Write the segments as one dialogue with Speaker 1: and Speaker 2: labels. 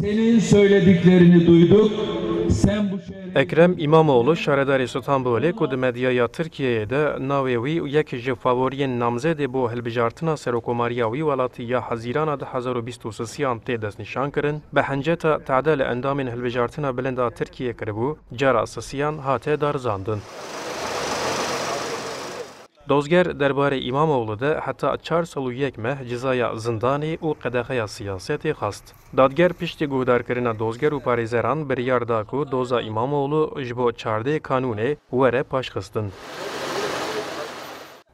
Speaker 1: Senin söylediklerini duyduk. Sen bu şehre...
Speaker 2: Ekrem İmamoğlu şaredarê Stenbolê ku di medyaya Tirkiyeyê de navê wî yek ji favoriyên namzedê bo hilbijartina serokkomariya wî welatî ya Hezîrana 2023 tê destnîşan kirin, bi henceta tehdê li endamên hilbijartina bilind a Tirkiyeyê kiribû, cara sisiyan hate darizandin. Dozger derbarê İmamoğlu de heta 4 meh cezaya zindanê û qedexeya siyasetê xast. Dadger piştî guhdarkirina dozger û parêzeran biryar da ku doza İmamoğlu ji bo 14 kanûnê were paşxistin.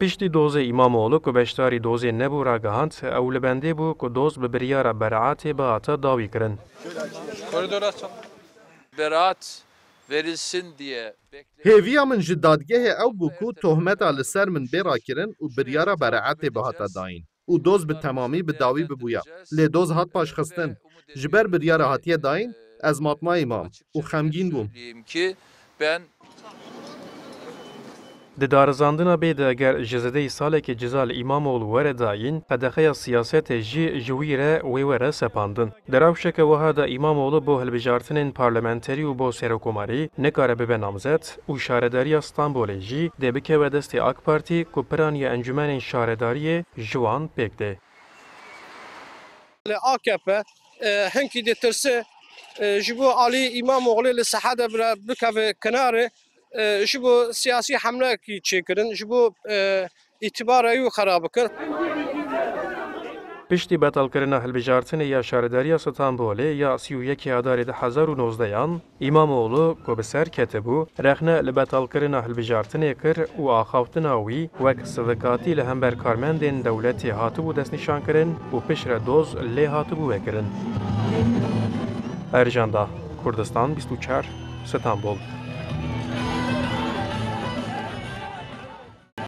Speaker 2: Piştî dozê İmamoğlu ku beşdarî dozê nebû ragihand, ew li bendê bû ku doz bi biryara beraatê bihata dawî kirin.
Speaker 3: Beraat verilsin diye
Speaker 4: Hêviya min ji dadgehê ew bû ku tohmeta li ser min bêra kirin û biryara beraetê bihata dayîn û doz bi temamî bi dawî bibûya. Lê doz hat paşxistin. Ji ber biryara hatiye dayîn, ez matmayî mam û xemgîn bûm.
Speaker 3: ki ben
Speaker 2: Di darizandina bê de eger ji zedeyî salekê ceza li İmamoğlu were dayîn, qedexeya siyasetê jî ji wî re wê were sepandin. Di rewşeke wiha de İmamoğlu bo hilbijartinên parlamenterî û bo serokkomarî nikare bibe namzet û şaredariya Stenbolê jî dê bikeve destê AK Partî ku piraniya encûmenên şaredariyê ji wan pêk de.
Speaker 5: Li AKP hinkî de tirse ji bo alî İmamoğlu li sehada bikeve kenarê ji bo siyasî hemlekî çêkirin, ji bo îtibara wî xerab bikir.
Speaker 2: Piştî betalkirina hilbijartinê ya şaredariya Stenbolê ya 31 Adarê 2019 İmamoğlu ku bi ser ketibû, rexne li betalkirina hilbijartinê kir û axaftina wî wek sivikatî li hember karmendên dewletê hatibû destnîşankirin û piştre doz lê hatibû vekirin. Ercan da, Kurdistan 24, Stenbol.